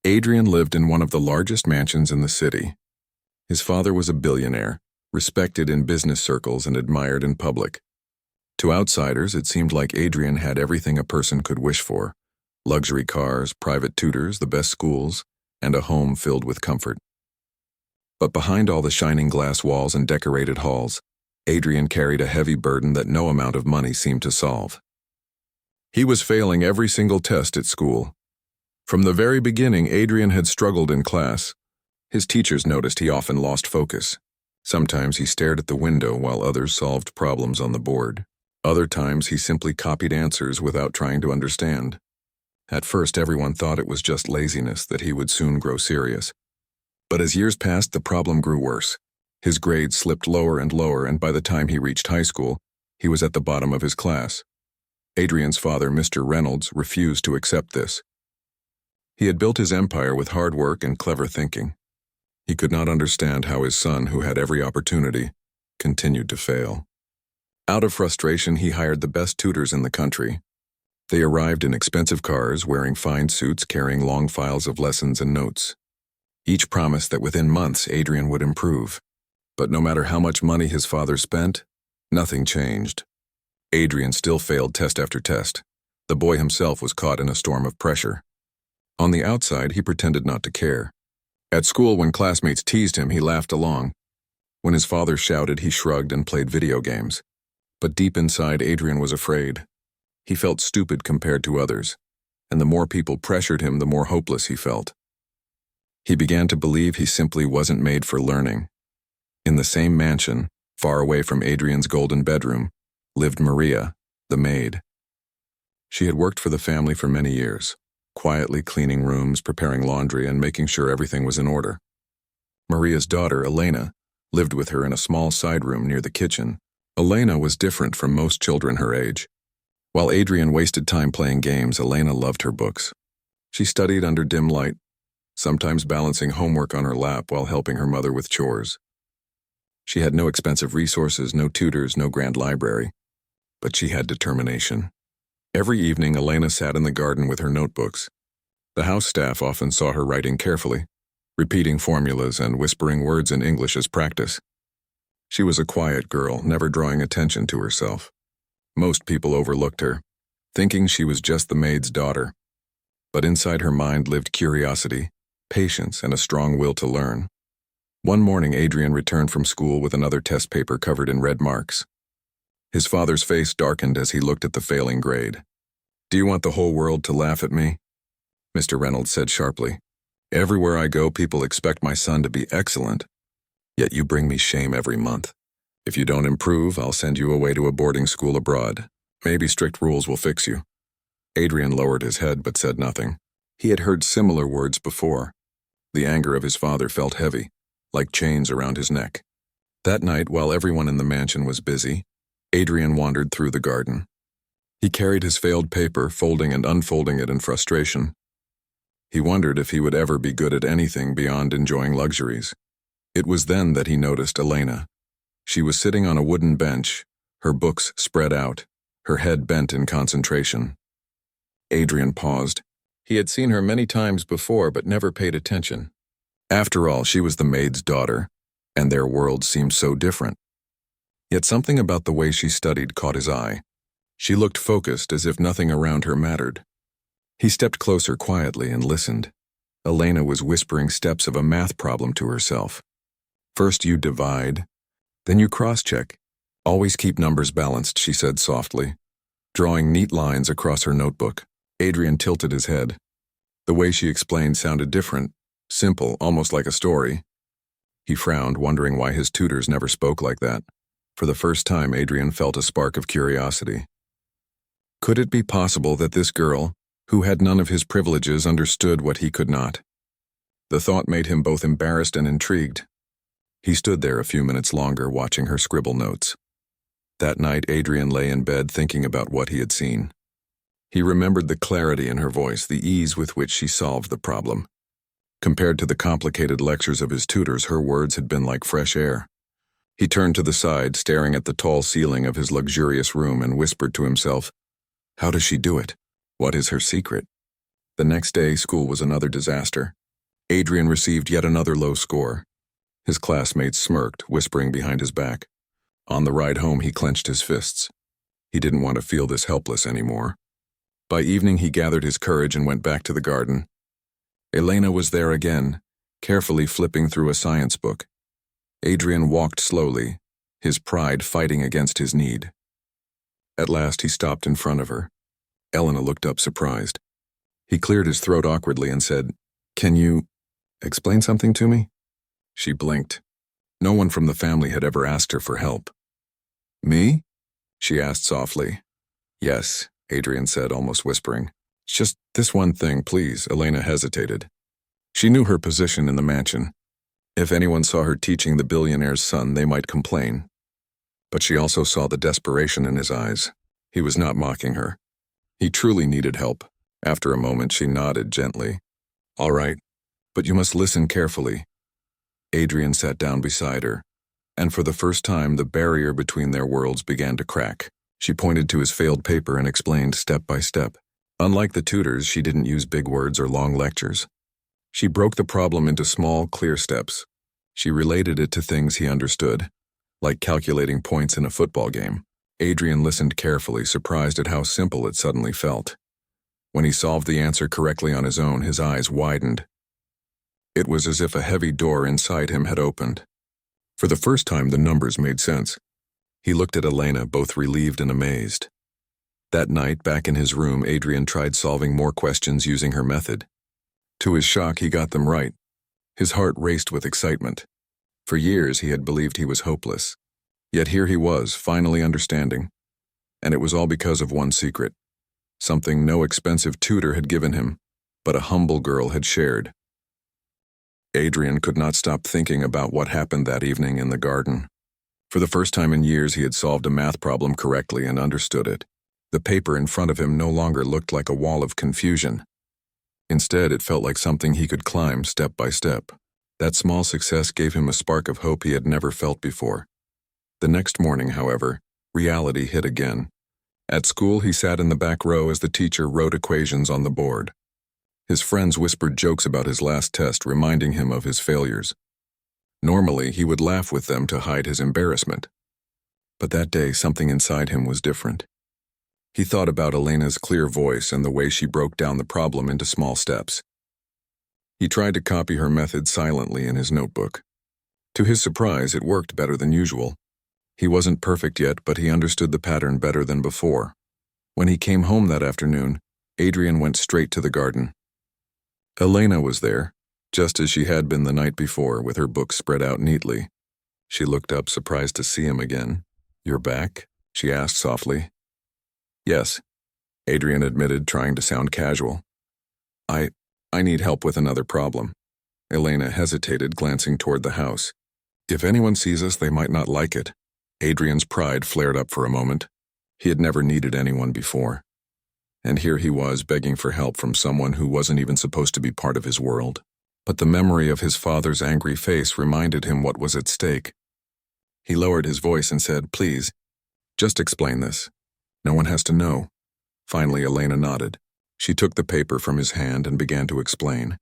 Adrian lived in one of the largest mansions in the city. His father was a billionaire, respected in business circles and admired in public. To outsiders, it seemed like Adrian had everything a person could wish for: luxury cars, private tutors, the best schools, and a home filled with comfort. But behind all the shining glass walls and decorated halls, Adrian carried a heavy burden that no amount of money seemed to solve. He was failing every single test at school. From the very beginning, Adrian had struggled in class. His teachers noticed he often lost focus. Sometimes he stared at the window while others solved problems on the board. Other times he simply copied answers without trying to understand. At first, everyone thought it was just laziness, that he would soon grow serious. But as years passed, the problem grew worse. His grades slipped lower and lower, and by the time he reached high school, he was at the bottom of his class. Adrian's father, Mr. Reynolds, refused to accept this. He had built his empire with hard work and clever thinking. He could not understand how his son, who had every opportunity, continued to fail. Out of frustration, he hired the best tutors in the country. They arrived in expensive cars, wearing fine suits, carrying long files of lessons and notes. Each promised that within months Adrian would improve. But no matter how much money his father spent, nothing changed. Adrian still failed test after test. The boy himself was caught in a storm of pressure. On the outside, he pretended not to care. At school, when classmates teased him, he laughed along. When his father shouted, he shrugged and played video games. But deep inside, Adrian was afraid. He felt stupid compared to others, and the more people pressured him, the more hopeless he felt. He began to believe he simply wasn't made for learning. In the same mansion, far away from Adrian's golden bedroom, lived Maria, the maid. She had worked for the family for many years, quietly cleaning rooms, preparing laundry, and making sure everything was in order. Maria's daughter, Elena, lived with her in a small side room near the kitchen. Elena was different from most children her age. While Adrian wasted time playing games, Elena loved her books. She studied under dim light, sometimes balancing homework on her lap while helping her mother with chores. She had no expensive resources, no tutors, no grand library, but she had determination. Every evening, Elena sat in the garden with her notebooks. The house staff often saw her writing carefully, repeating formulas and whispering words in English as practice. She was a quiet girl, never drawing attention to herself. Most people overlooked her, thinking she was just the maid's daughter. But inside her mind lived curiosity, patience, and a strong will to learn. One morning, Adrian returned from school with another test paper covered in red marks. His father's face darkened as he looked at the failing grade. "Do you want the whole world to laugh at me?" Mr. Reynolds said sharply. "Everywhere I go, people expect my son to be excellent. Yet you bring me shame every month. If you don't improve, I'll send you away to a boarding school abroad. Maybe strict rules will fix you." Adrian lowered his head but said nothing. He had heard similar words before. The anger of his father felt heavy, like chains around his neck. That night, while everyone in the mansion was busy, Adrian wandered through the garden. He carried his failed paper, folding and unfolding it in frustration. He wondered if he would ever be good at anything beyond enjoying luxuries. It was then that he noticed Elena. She was sitting on a wooden bench, her books spread out, her head bent in concentration. Adrian paused. He had seen her many times before but never paid attention. After all, she was the maid's daughter, and their worlds seemed so different. Yet something about the way she studied caught his eye. She looked focused, as if nothing around her mattered. He stepped closer quietly and listened. Elena was whispering steps of a math problem to herself. "First you divide, then you cross-check. Always keep numbers balanced," she said softly, drawing neat lines across her notebook. Adrian tilted his head. The way she explained sounded different, simple, almost like a story. He frowned, wondering why his tutors never spoke like that. For the first time, Adrian felt a spark of curiosity. Could it be possible that this girl, who had none of his privileges, understood what he could not? The thought made him both embarrassed and intrigued. He stood there a few minutes longer, watching her scribble notes. That night, Adrian lay in bed thinking about what he had seen. He remembered the clarity in her voice, the ease with which she solved the problem. Compared to the complicated lectures of his tutors, her words had been like fresh air. He turned to the side, staring at the tall ceiling of his luxurious room, and whispered to himself, "How does she do it? What is her secret?" The next day, school was another disaster. Adrian received yet another low score. His classmates smirked, whispering behind his back. On the ride home, he clenched his fists. He didn't want to feel this helpless anymore. By evening, he gathered his courage and went back to the garden. Elena was there again, carefully flipping through a science book. Adrian walked slowly, his pride fighting against his need. At last, he stopped in front of her. Elena looked up surprised. He cleared his throat awkwardly and said, "Can you explain something to me?" She blinked. No one from the family had ever asked her for help. "Me?" she asked softly. "Yes," Adrian said, almost whispering. "Just this one thing, please." Elena hesitated. She knew her position in the mansion. If anyone saw her teaching the billionaire's son, they might complain. But she also saw the desperation in his eyes. He was not mocking her. He truly needed help. After a moment, she nodded gently. "All right, but you must listen carefully." Adrian sat down beside her, and for the first time, the barrier between their worlds began to crack. She pointed to his failed paper and explained step by step. Unlike the tutors, she didn't use big words or long lectures. She broke the problem into small, clear steps. She related it to things he understood, like calculating points in a football game. Adrian listened carefully, surprised at how simple it suddenly felt. When he solved the answer correctly on his own, his eyes widened. It was as if a heavy door inside him had opened. For the first time, the numbers made sense. He looked at Elena, both relieved and amazed. That night, back in his room, Adrian tried solving more questions using her method. To his shock, he got them right. His heart raced with excitement. For years, he had believed he was hopeless. Yet here he was, finally understanding. And it was all because of one secret. Something no expensive tutor had given him, but a humble girl had shared. Adrian could not stop thinking about what happened that evening in the garden. For the first time in years, he had solved a math problem correctly and understood it. The paper in front of him no longer looked like a wall of confusion. Instead, it felt like something he could climb step by step. That small success gave him a spark of hope he had never felt before. The next morning, however, reality hit again. At school, he sat in the back row as the teacher wrote equations on the board. His friends whispered jokes about his last test, reminding him of his failures. Normally, he would laugh with them to hide his embarrassment. But that day, something inside him was different. He thought about Elena's clear voice and the way she broke down the problem into small steps. He tried to copy her method silently in his notebook. To his surprise, it worked better than usual. He wasn't perfect yet, but he understood the pattern better than before. When he came home that afternoon, Adrian went straight to the garden. Elena was there, just as she had been the night before, with her books spread out neatly. She looked up, surprised to see him again. "You're back?" she asked softly. "Yes," Adrian admitted, trying to sound casual. I need help with another problem." Elena hesitated, glancing toward the house. "If anyone sees us, they might not like it." Adrian's pride flared up for a moment. He had never needed anyone before. And here he was, begging for help from someone who wasn't even supposed to be part of his world. But the memory of his father's angry face reminded him what was at stake. He lowered his voice and said, "Please, just explain this. No one has to know." Finally, Elena nodded. She took the paper from his hand and began to explain.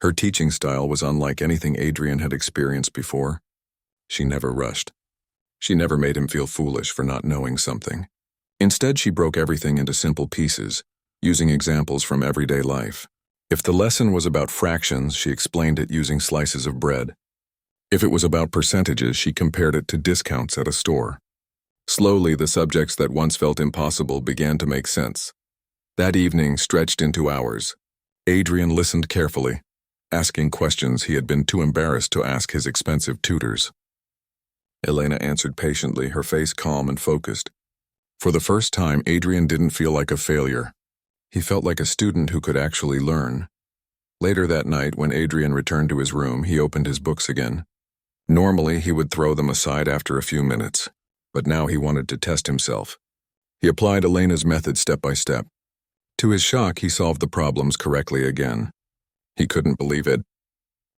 Her teaching style was unlike anything Adrian had experienced before. She never rushed. She never made him feel foolish for not knowing something. Instead, she broke everything into simple pieces, using examples from everyday life. If the lesson was about fractions, she explained it using slices of bread. If it was about percentages, she compared it to discounts at a store. Slowly, the subjects that once felt impossible began to make sense. That evening stretched into hours. Adrian listened carefully, asking questions he had been too embarrassed to ask his expensive tutors. Elena answered patiently, her face calm and focused. For the first time, Adrian didn't feel like a failure. He felt like a student who could actually learn. Later that night, when Adrian returned to his room, he opened his books again. Normally, he would throw them aside after a few minutes, but now he wanted to test himself. He applied Elena's method step by step. To his shock, he solved the problems correctly again. He couldn't believe it.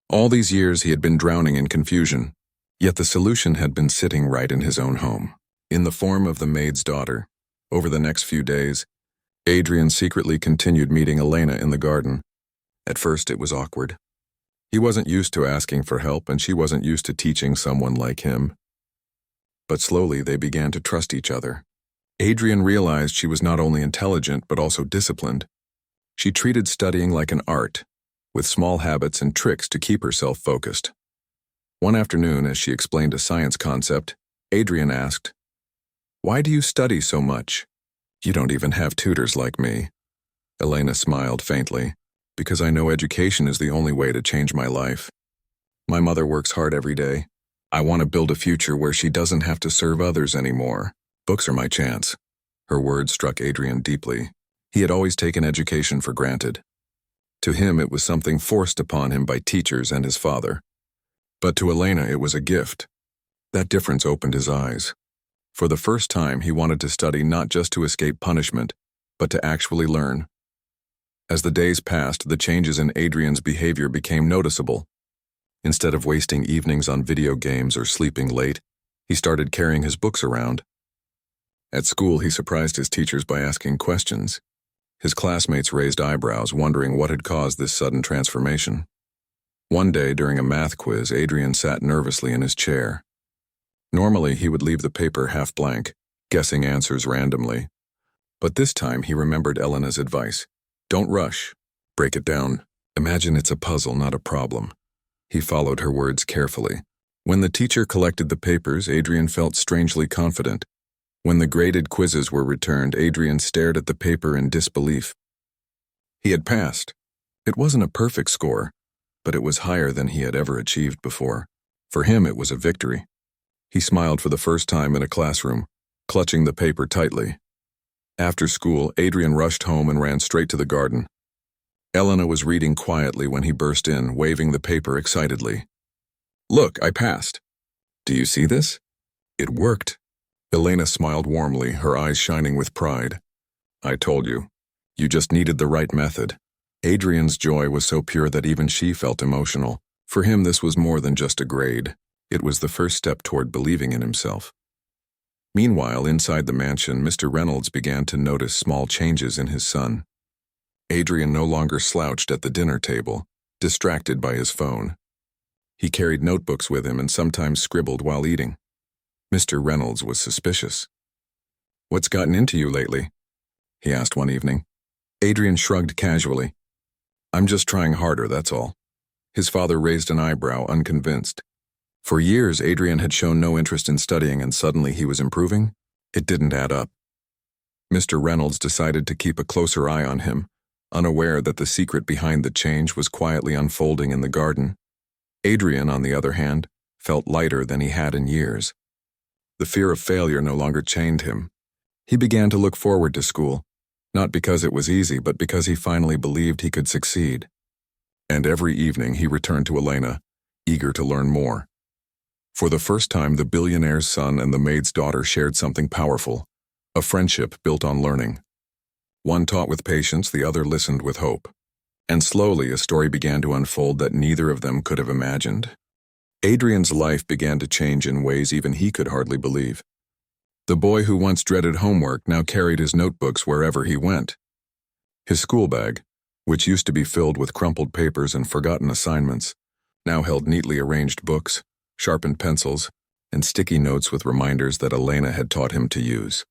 All these years, he had been drowning in confusion, yet the solution had been sitting right in his own home, in the form of the maid's daughter. Over the next few days, Adrian secretly continued meeting Elena in the garden. At first, it was awkward. He wasn't used to asking for help, and she wasn't used to teaching someone like him. But slowly they began to trust each other. Adrian realized she was not only intelligent but also disciplined. She treated studying like an art, with small habits and tricks to keep herself focused. One afternoon, as she explained a science concept, Adrian asked, "Why do you study so much? You don't even have tutors like me." Elena smiled faintly. "Because I know education is the only way to change my life. My mother works hard every day. I want to build a future where she doesn't have to serve others anymore. Books are my chance." Her words struck Adrian deeply. He had always taken education for granted. To him, it was something forced upon him by teachers and his father. But to Elena, it was a gift. That difference opened his eyes. For the first time, he wanted to study not just to escape punishment, but to actually learn. As the days passed, the changes in Adrian's behavior became noticeable. Instead of wasting evenings on video games or sleeping late, he started carrying his books around. At school, he surprised his teachers by asking questions. His classmates raised eyebrows, wondering what had caused this sudden transformation. One day, during a math quiz, Adrian sat nervously in his chair. Normally, he would leave the paper half blank, guessing answers randomly. But this time, he remembered Elena's advice. "Don't rush. Break it down. Imagine it's a puzzle, not a problem." He followed her words carefully. When the teacher collected the papers, Adrian felt strangely confident. When the graded quizzes were returned, Adrian stared at the paper in disbelief. He had passed. It wasn't a perfect score, but it was higher than he had ever achieved before. For him, it was a victory. He smiled for the first time in a classroom, clutching the paper tightly. After school, Adrian rushed home and ran straight to the garden. Elena was reading quietly when he burst in, waving the paper excitedly. "Look, I passed. Do you see this? It worked." Elena smiled warmly, her eyes shining with pride. "I told you. You just needed the right method." Adrian's joy was so pure that even she felt emotional. For him, this was more than just a grade. It was the first step toward believing in himself. Meanwhile, inside the mansion, Mr. Reynolds began to notice small changes in his son. Adrian no longer slouched at the dinner table, distracted by his phone. He carried notebooks with him and sometimes scribbled while eating. Mr. Reynolds was suspicious. "What's gotten into you lately?" he asked one evening. Adrian shrugged casually. "I'm just trying harder, that's all." His father raised an eyebrow, unconvinced. For years, Adrian had shown no interest in studying, and suddenly he was improving? It didn't add up. Mr. Reynolds decided to keep a closer eye on him, unaware that the secret behind the change was quietly unfolding in the garden. Adrian, on the other hand, felt lighter than he had in years. The fear of failure no longer chained him. He began to look forward to school, not because it was easy, but because he finally believed he could succeed. And every evening he returned to Elena, eager to learn more. For the first time, the billionaire's son and the maid's daughter shared something powerful, a friendship built on learning. One taught with patience, the other listened with hope. And slowly a story began to unfold that neither of them could have imagined. Adrian's life began to change in ways even he could hardly believe. The boy who once dreaded homework now carried his notebooks wherever he went. His school bag, which used to be filled with crumpled papers and forgotten assignments, now held neatly arranged books, sharpened pencils, and sticky notes with reminders that Elena had taught him to use.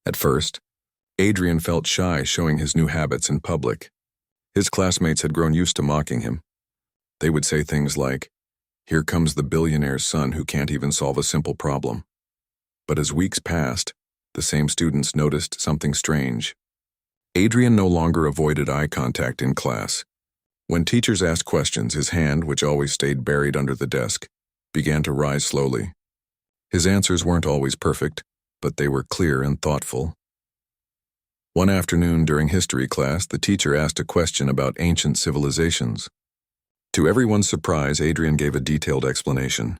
At first, Adrian felt shy showing his new habits in public. His classmates had grown used to mocking him. They would say things like, "Here comes the billionaire's son who can't even solve a simple problem." But as weeks passed, the same students noticed something strange. Adrian no longer avoided eye contact in class. When teachers asked questions, his hand, which always stayed buried under the desk, began to rise slowly. His answers weren't always perfect, but they were clear and thoughtful. One afternoon during history class, the teacher asked a question about ancient civilizations. To everyone's surprise, Adrian gave a detailed explanation.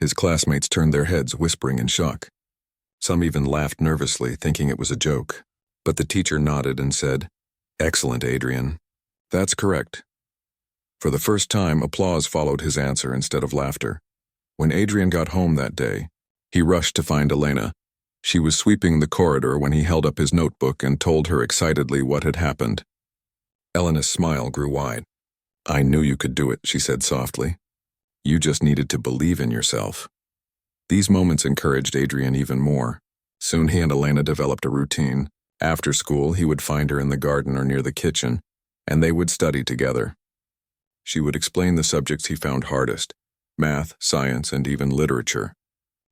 His classmates turned their heads, whispering in shock. Some even laughed nervously, thinking it was a joke. But the teacher nodded and said, "Excellent, Adrian. That's correct." For the first time, applause followed his answer instead of laughter. When Adrian got home that day, he rushed to find Elena. She was sweeping the corridor when he held up his notebook and told her excitedly what had happened. Elena's smile grew wide. I knew you could do it, she said softly. You just needed to believe in yourself. These moments encouraged Adrian even more. Soon he and Elena developed a routine. After school, he would find her in the garden or near the kitchen, and they would study together. She would explain the subjects he found hardest: math, science, and even literature.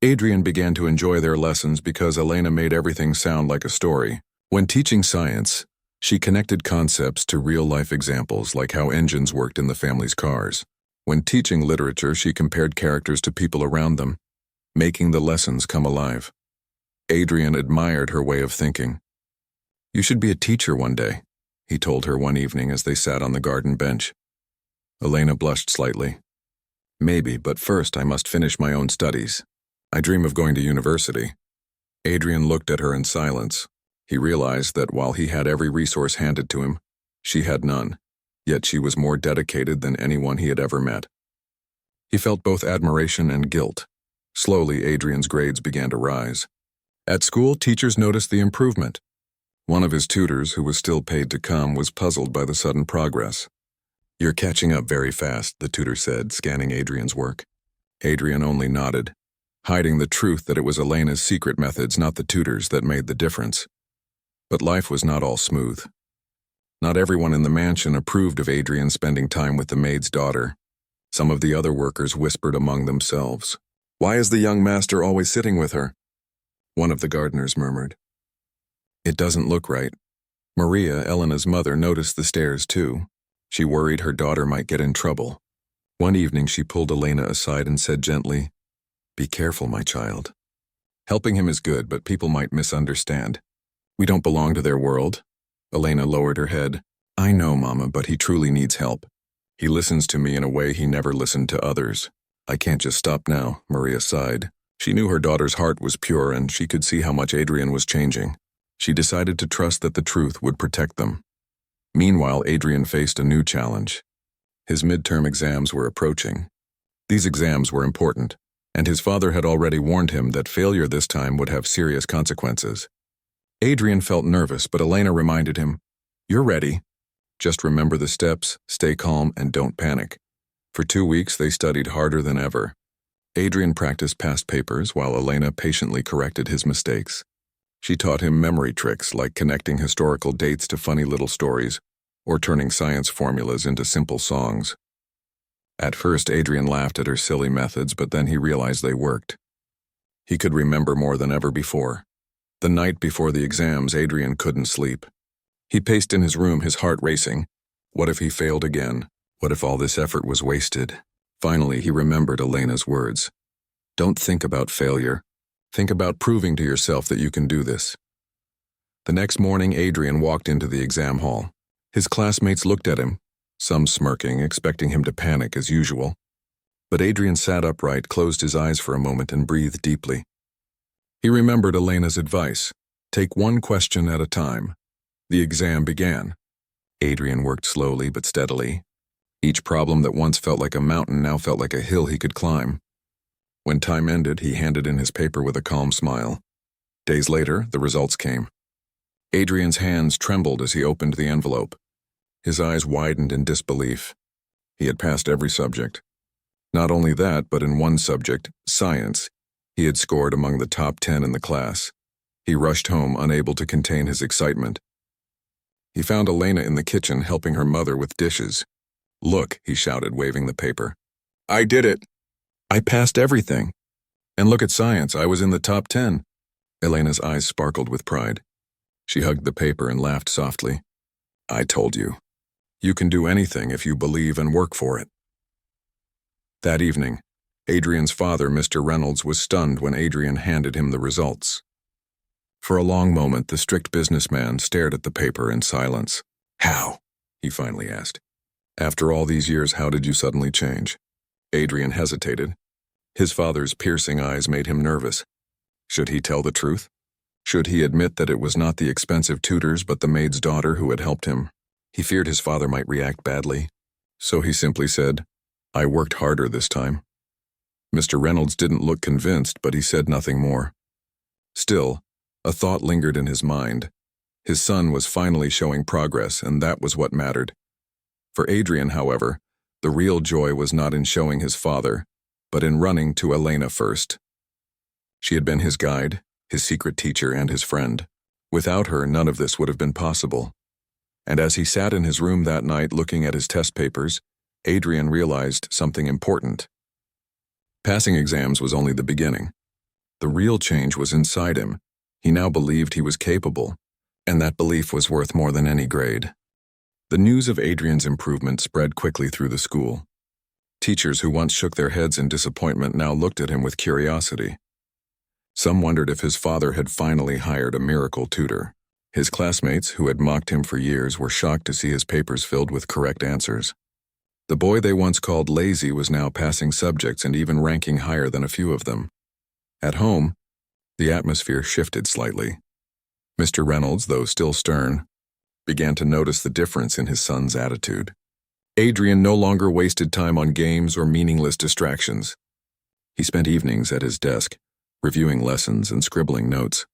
Adrian began to enjoy their lessons because Elena made everything sound like a story. When teaching science, she connected concepts to real-life examples like how engines worked in the family's cars. When teaching literature, she compared characters to people around them, making the lessons come alive. Adrian admired her way of thinking. You should be a teacher one day, he told her one evening as they sat on the garden bench. Elena blushed slightly. Maybe, but first I must finish my own studies. I dream of going to university. Adrian looked at her in silence. He realized that while he had every resource handed to him, she had none, yet she was more dedicated than anyone he had ever met. He felt both admiration and guilt. Slowly, Adrian's grades began to rise. At school, teachers noticed the improvement. One of his tutors, who was still paid to come, was puzzled by the sudden progress. You're catching up very fast, the tutor said, scanning Adrian's work. Adrian only nodded, hiding the truth that it was Elena's secret methods, not the tutor's, that made the difference. But life was not all smooth. Not everyone in the mansion approved of Adrian spending time with the maid's daughter. Some of the other workers whispered among themselves. Why is the young master always sitting with her? One of the gardeners murmured. It doesn't look right. Maria, Elena's mother, noticed the stares too. She worried her daughter might get in trouble. One evening she pulled Elena aside and said gently, Be careful, my child. Helping him is good, but people might misunderstand. We don't belong to their world. Elena lowered her head. I know, Mama, but he truly needs help. He listens to me in a way he never listened to others. I can't just stop now, Maria sighed. She knew her daughter's heart was pure and she could see how much Adrian was changing. She decided to trust that the truth would protect them. Meanwhile, Adrian faced a new challenge. His midterm exams were approaching. These exams were important, and his father had already warned him that failure this time would have serious consequences. Adrian felt nervous, but Elena reminded him, You're ready. Just remember the steps, stay calm, and don't panic. For 2 weeks, they studied harder than ever. Adrian practiced past papers while Elena patiently corrected his mistakes. She taught him memory tricks like connecting historical dates to funny little stories or turning science formulas into simple songs. At first, Adrian laughed at her silly methods, but then he realized they worked. He could remember more than ever before. The night before the exams, Adrian couldn't sleep. He paced in his room, his heart racing. What if he failed again? What if all this effort was wasted? Finally, he remembered Elena's words. Don't think about failure. Think about proving to yourself that you can do this. The next morning, Adrian walked into the exam hall. His classmates looked at him, some smirking, expecting him to panic as usual. But Adrian sat upright, closed his eyes for a moment, and breathed deeply. He remembered Elena's advice. Take one question at a time. The exam began. Adrian worked slowly but steadily. Each problem that once felt like a mountain now felt like a hill he could climb. When time ended, he handed in his paper with a calm smile. Days later, the results came. Adrian's hands trembled as he opened the envelope. His eyes widened in disbelief. He had passed every subject. Not only that, but in one subject, science, he had scored among the top 10 in the class. He rushed home, unable to contain his excitement. He found Elena in the kitchen helping her mother with dishes. Look, he shouted, waving the paper. I did it. I passed everything. And look at science, I was in the top 10. Elena's eyes sparkled with pride. She hugged the paper and laughed softly. I told you. You can do anything if you believe and work for it. That evening, Adrian's father, Mr. Reynolds, was stunned when Adrian handed him the results. For a long moment, the strict businessman stared at the paper in silence. How? He finally asked. After all these years, how did you suddenly change? Adrian hesitated. His father's piercing eyes made him nervous. Should he tell the truth? Should he admit that it was not the expensive tutors but the maid's daughter who had helped him? He feared his father might react badly. So he simply said, I worked harder this time. Mr. Reynolds didn't look convinced, but he said nothing more. Still, a thought lingered in his mind. His son was finally showing progress, and that was what mattered. For Adrian, however, The real joy was not in showing his father, but in running to Elena first. She had been his guide, his secret teacher, and his friend. Without her, none of this would have been possible. And as he sat in his room that night looking at his test papers, Adrian realized something important. Passing exams was only the beginning. The real change was inside him. He now believed he was capable, and that belief was worth more than any grade. The news of Adrian's improvement spread quickly through the school. Teachers who once shook their heads in disappointment now looked at him with curiosity. Some wondered if his father had finally hired a miracle tutor. His classmates, who had mocked him for years, were shocked to see his papers filled with correct answers. The boy they once called lazy was now passing subjects and even ranking higher than a few of them. At home, the atmosphere shifted slightly. Mr. Reynolds, though still stern, began to notice the difference in his son's attitude. Adrian no longer wasted time on games or meaningless distractions. He spent evenings at his desk, reviewing lessons and scribbling notes.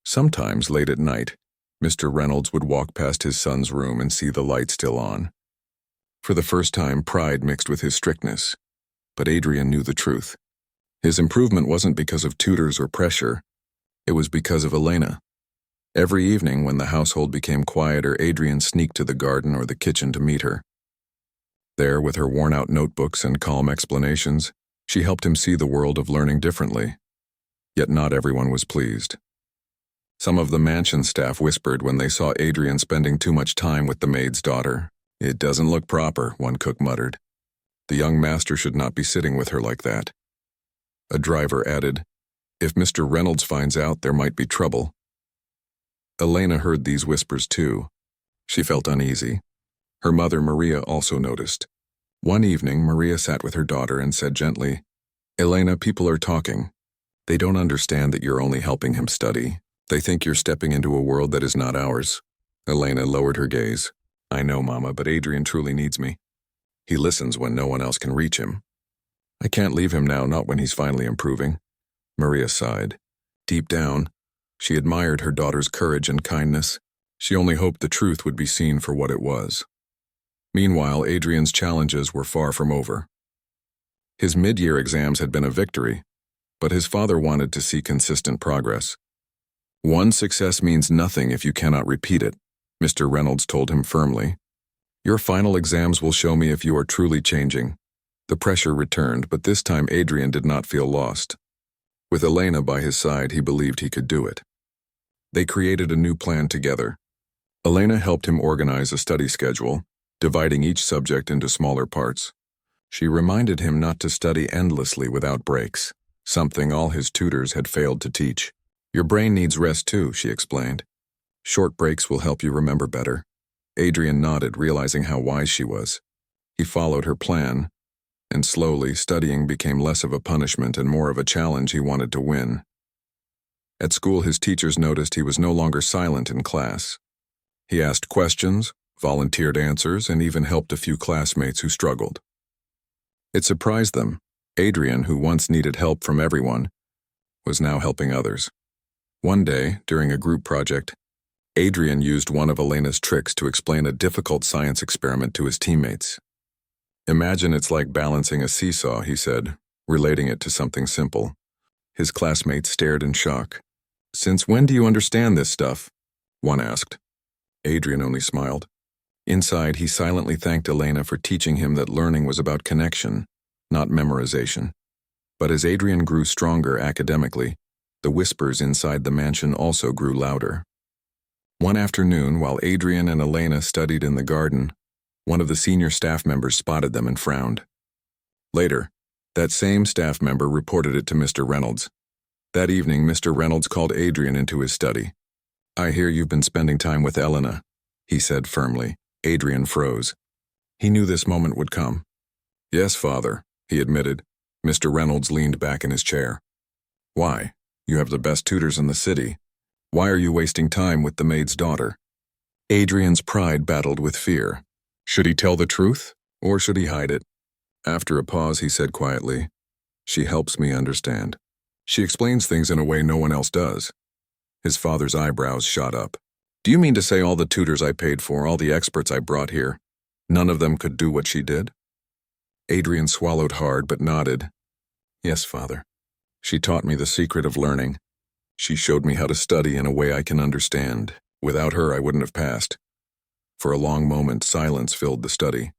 Sometimes, late at night, Mr. Reynolds would walk past his son's room and see the light still on. For the first time, pride mixed with his strictness. But Adrian knew the truth. His improvement wasn't because of tutors or pressure. It was because of Elena. Every evening, when the household became quieter, Adrian sneaked to the garden or the kitchen to meet her. There, with her worn-out notebooks and calm explanations, she helped him see the world of learning differently. Yet not everyone was pleased. Some of the mansion staff whispered when they saw Adrian spending too much time with the maid's daughter. "It doesn't look proper," one cook muttered. "The young master should not be sitting with her like that." A driver added, "If Mr. Reynolds finds out, there might be trouble." Elena heard these whispers too. She felt uneasy. Her mother, Maria, also noticed. One evening, Maria sat with her daughter and said gently, "Elena, people are talking. They don't understand that you're only helping him study. They think you're stepping into a world that is not ours." Elena lowered her gaze. "I know, Mama, but Adrian truly needs me. He listens when no one else can reach him. I can't leave him now, not when he's finally improving." Maria sighed. Deep down, she admired her daughter's courage and kindness. She only hoped the truth would be seen for what it was. Meanwhile, Adrian's challenges were far from over. His mid-year exams had been a victory, but his father wanted to see consistent progress. "One success means nothing if you cannot repeat it," Mr. Reynolds told him firmly. "Your final exams will show me if you are truly changing." The pressure returned, but this time Adrian did not feel lost. With Elena by his side, he believed he could do it. They created a new plan together. Elena helped him organize a study schedule, dividing each subject into smaller parts. She reminded him not to study endlessly without breaks, something all his tutors had failed to teach. "Your brain needs rest too," she explained. "Short breaks will help you remember better." Adrian nodded, realizing how wise she was. He followed her plan, and slowly, studying became less of a punishment and more of a challenge he wanted to win. At school, his teachers noticed he was no longer silent in class. He asked questions, volunteered answers, and even helped a few classmates who struggled. It surprised them. Adrian, who once needed help from everyone, was now helping others. One day, during a group project, Adrian used one of Elena's tricks to explain a difficult science experiment to his teammates. "Imagine it's like balancing a seesaw," he said, relating it to something simple. His classmates stared in shock. "Since when do you understand this stuff?" one asked. Adrian only smiled. Inside, he silently thanked Elena for teaching him that learning was about connection, not memorization. But as Adrian grew stronger academically, the whispers inside the mansion also grew louder. One afternoon, while Adrian and Elena studied in the garden, one of the senior staff members spotted them and frowned. Later, that same staff member reported it to Mr. Reynolds. That evening, Mr. Reynolds called Adrian into his study. "I hear you've been spending time with Elena," he said firmly. Adrian froze. He knew this moment would come. "Yes, Father," he admitted. Mr. Reynolds leaned back in his chair. "Why? You have the best tutors in the city. Why are you wasting time with the maid's daughter?" Adrian's pride battled with fear. Should he tell the truth, or should he hide it? After a pause, he said quietly, "She helps me understand. She explains things in a way no one else does." His father's eyebrows shot up. "Do you mean to say all the tutors I paid for, all the experts I brought here, none of them could do what she did?" Adrian swallowed hard but nodded. Yes, father. She taught me the secret of learning. She showed me how to study in a way I can understand. Without her, I wouldn't have passed. For a long moment, silence filled the study.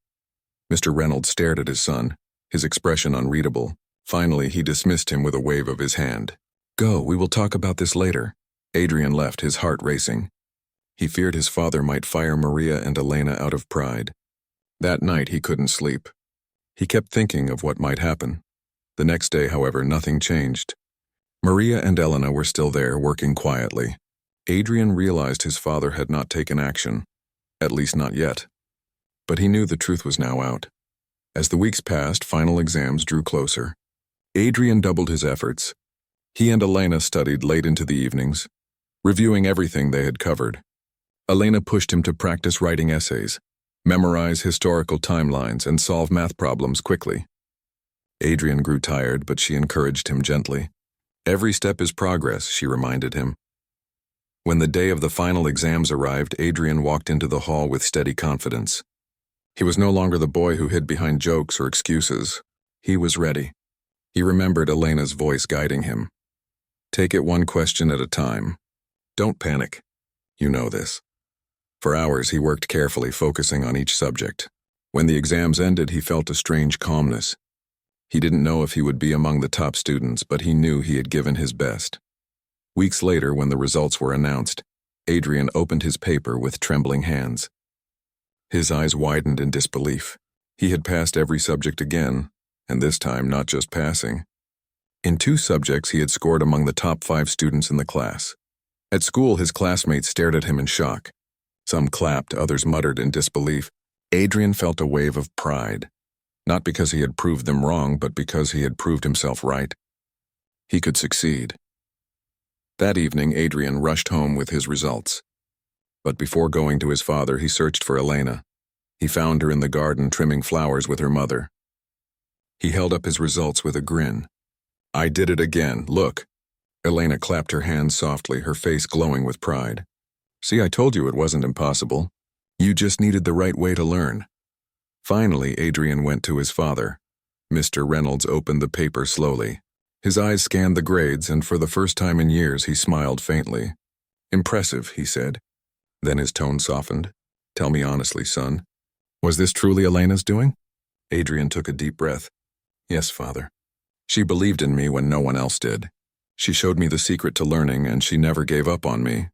Mr. Reynolds stared at his son, his expression unreadable. Finally, he dismissed him with a wave of his hand. Go, we will talk about this later. Adrian left, his heart racing. He feared his father might fire Maria and Elena out of pride. That night, he couldn't sleep. He kept thinking of what might happen. The next day, however, nothing changed. Maria and Elena were still there, working quietly. Adrian realized his father had not taken action, at least not yet. But he knew the truth was now out. As the weeks passed, final exams drew closer. Adrian doubled his efforts. He and Elena studied late into the evenings, reviewing everything they had covered. Elena pushed him to practice writing essays, memorize historical timelines, and solve math problems quickly. Adrian grew tired, but she encouraged him gently. Every step is progress, she reminded him. When the day of the final exams arrived, Adrian walked into the hall with steady confidence. He was no longer the boy who hid behind jokes or excuses. He was ready. He remembered Elena's voice guiding him. Take it one question at a time. Don't panic. You know this. For hours, he worked carefully, focusing on each subject. When the exams ended, he felt a strange calmness. He didn't know if he would be among the top students, but he knew he had given his best. Weeks later, when the results were announced, Adrian opened his paper with trembling hands. His eyes widened in disbelief. He had passed every subject again, and this time not just passing. In 2 subjects, he had scored among the top 5 students in the class. At school, his classmates stared at him in shock. Some clapped, others muttered in disbelief. Adrian felt a wave of pride. Not because he had proved them wrong, but because he had proved himself right. He could succeed. That evening, Adrian rushed home with his results. But before going to his father, he searched for Elena. He found her in the garden trimming flowers with her mother. He held up his results with a grin. I did it again, look. Elena clapped her hands softly, her face glowing with pride. See, I told you it wasn't impossible. You just needed the right way to learn. Finally, Adrian went to his father. Mr. Reynolds opened the paper slowly. His eyes scanned the grades, and for the first time in years, he smiled faintly. Impressive, he said. Then his tone softened. Tell me honestly, son. Was this truly Elena's doing? Adrian took a deep breath. Yes, father. She believed in me when no one else did. She showed me the secret to learning, and she never gave up on me.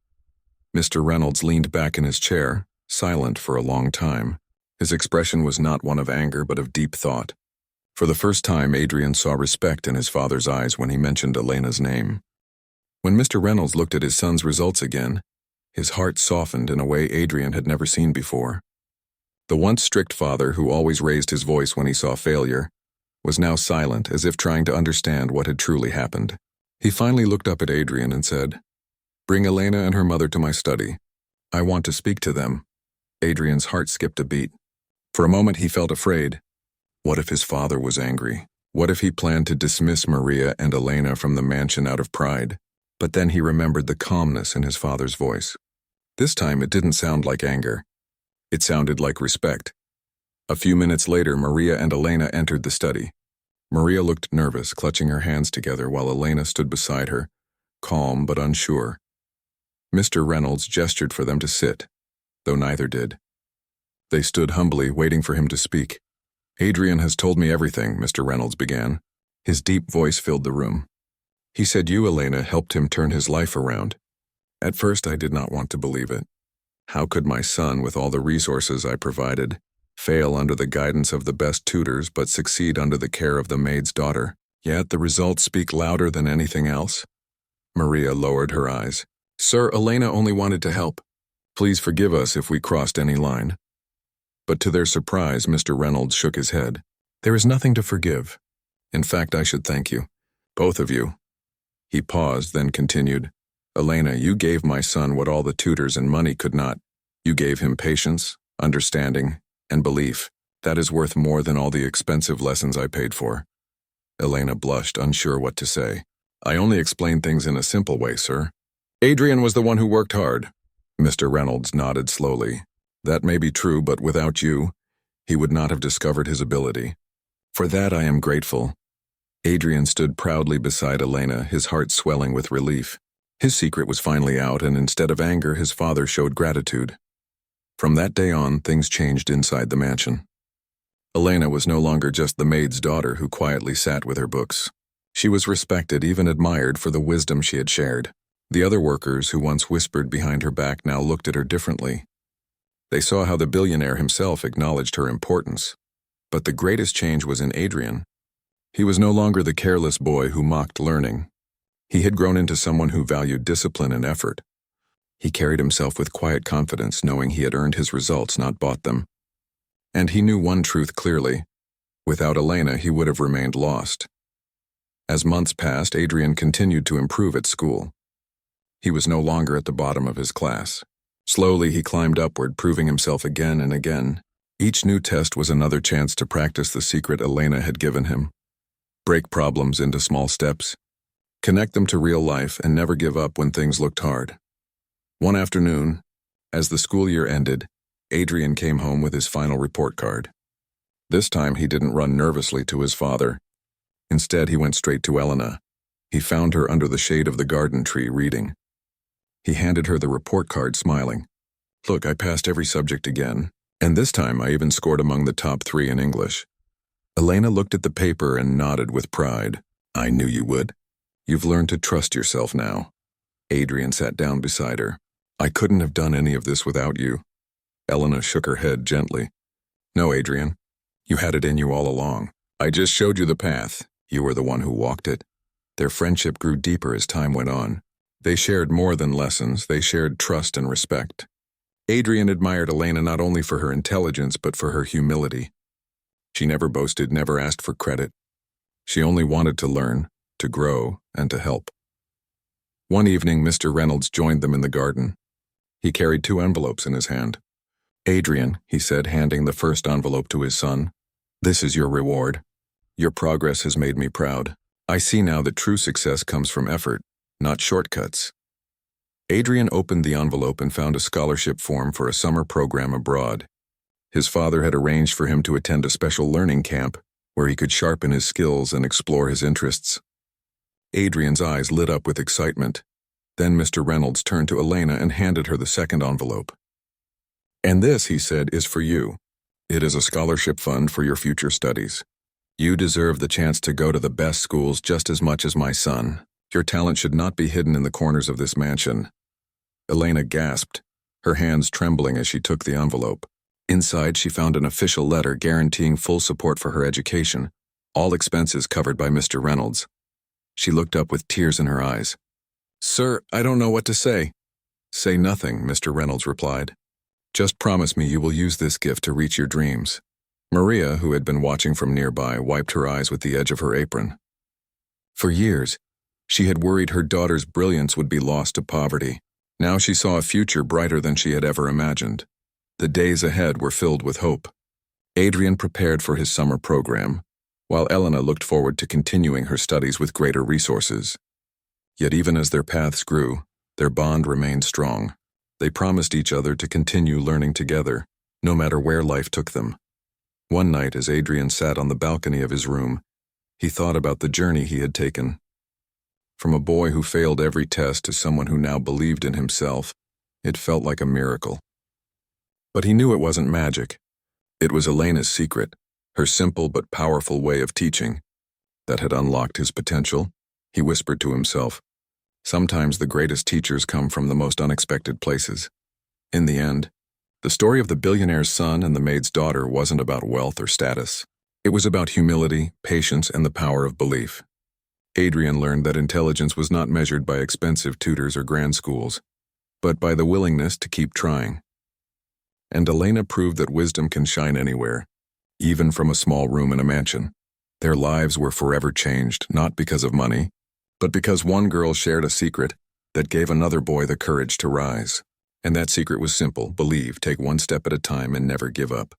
Mr. Reynolds leaned back in his chair, silent for a long time. His expression was not one of anger, but of deep thought. For the first time, Adrian saw respect in his father's eyes when he mentioned Elena's name. When Mr. Reynolds looked at his son's results again, his heart softened in a way Adrian had never seen before. The once strict father, who always raised his voice when he saw failure, was now silent, as if trying to understand what had truly happened. He finally looked up at Adrian and said, Bring Elena and her mother to my study. I want to speak to them. Adrian's heart skipped a beat. For a moment he felt afraid. What if his father was angry? What if he planned to dismiss Maria and Elena from the mansion out of pride? But then he remembered the calmness in his father's voice. This time it didn't sound like anger. It sounded like respect. A few minutes later, Maria and Elena entered the study. Maria looked nervous, clutching her hands together while Elena stood beside her, calm but unsure. Mr. Reynolds gestured for them to sit, though neither did. They stood humbly, waiting for him to speak. Adrian has told me everything, Mr. Reynolds began. His deep voice filled the room. He said you, Elena, helped him turn his life around. At first, I did not want to believe it. How could my son, with all the resources I provided, fail under the guidance of the best tutors but succeed under the care of the maid's daughter? Yet the results speak louder than anything else. Maria lowered her eyes. Sir, Elena only wanted to help. Please forgive us if we crossed any line. But to their surprise, Mr. Reynolds shook his head. There is nothing to forgive. In fact, I should thank you. Both of you. He paused, then continued. Elena, you gave my son what all the tutors and money could not. You gave him patience, understanding, and belief. That is worth more than all the expensive lessons I paid for. Elena blushed, unsure what to say. I only explained things in a simple way, sir. Adrian was the one who worked hard. Mr. Reynolds nodded slowly. That may be true, but without you, he would not have discovered his ability. For that I am grateful. Adrian stood proudly beside Elena, his heart swelling with relief. His secret was finally out, and instead of anger, his father showed gratitude. From that day on, things changed inside the mansion. Elena was no longer just the maid's daughter who quietly sat with her books. She was respected, even admired for the wisdom she had shared. The other workers who once whispered behind her back now looked at her differently. They saw how the billionaire himself acknowledged her importance. But the greatest change was in Adrian. He was no longer the careless boy who mocked learning. He had grown into someone who valued discipline and effort. He carried himself with quiet confidence, knowing he had earned his results, not bought them. And he knew one truth clearly. Without Elena, he would have remained lost. As months passed, Adrian continued to improve at school. He was no longer at the bottom of his class. Slowly, he climbed upward, proving himself again and again. Each new test was another chance to practice the secret Elena had given him. Break problems into small steps. Connect them to real life and never give up when things looked hard. One afternoon, as the school year ended, Adrian came home with his final report card. This time he didn't run nervously to his father. Instead, he went straight to Elena. He found her under the shade of the garden tree, reading. He handed her the report card, smiling. "Look, I passed every subject again, and this time I even scored among the top 3 in English." Elena looked at the paper and nodded with pride. "I knew you would. You've learned to trust yourself now." Adrian sat down beside her. "I couldn't have done any of this without you." Elena shook her head gently. "No, Adrian. You had it in you all along. I just showed you the path. You were the one who walked it." Their friendship grew deeper as time went on. They shared more than lessons. They shared trust and respect. Adrian admired Elena not only for her intelligence but for her humility. She never boasted, never asked for credit. She only wanted to learn, to grow, and to help. One evening, Mr. Reynolds joined them in the garden. He carried 2 envelopes in his hand. "Adrian," he said, handing the first envelope to his son, "this is your reward. Your progress has made me proud. I see now that true success comes from effort, not shortcuts." Adrian opened the envelope and found a scholarship form for a summer program abroad. His father had arranged for him to attend a special learning camp where he could sharpen his skills and explore his interests. Adrian's eyes lit up with excitement. Then Mr. Reynolds turned to Elena and handed her the second envelope. "And this," he said, "is for you. It is a scholarship fund for your future studies. You deserve the chance to go to the best schools just as much as my son. Your talent should not be hidden in the corners of this mansion." Elena gasped, her hands trembling as she took the envelope. Inside, she found an official letter guaranteeing full support for her education, all expenses covered by Mr. Reynolds. She looked up with tears in her eyes. "Sir, I don't know what to say." "Say nothing," Mr. Reynolds replied. "Just promise me you will use this gift to reach your dreams." Maria, who had been watching from nearby, wiped her eyes with the edge of her apron. For years, she had worried her daughter's brilliance would be lost to poverty. Now she saw a future brighter than she had ever imagined. The days ahead were filled with hope. Adrian prepared for his summer program, while Elena looked forward to continuing her studies with greater resources. Yet even as their paths grew, their bond remained strong. They promised each other to continue learning together, no matter where life took them. One night, as Adrian sat on the balcony of his room, he thought about the journey he had taken. From a boy who failed every test to someone who now believed in himself, it felt like a miracle. But he knew it wasn't magic. It was Elena's secret, her simple but powerful way of teaching, that had unlocked his potential. He whispered to himself, "Sometimes the greatest teachers come from the most unexpected places." In the end, the story of the billionaire's son and the maid's daughter wasn't about wealth or status. It was about humility, patience, and the power of belief. Adrian learned that intelligence was not measured by expensive tutors or grand schools, but by the willingness to keep trying. And Elena proved that wisdom can shine anywhere, even from a small room in a mansion. Their lives were forever changed, not because of money, but because one girl shared a secret that gave another boy the courage to rise. And that secret was simple: believe, take one step at a time, and never give up.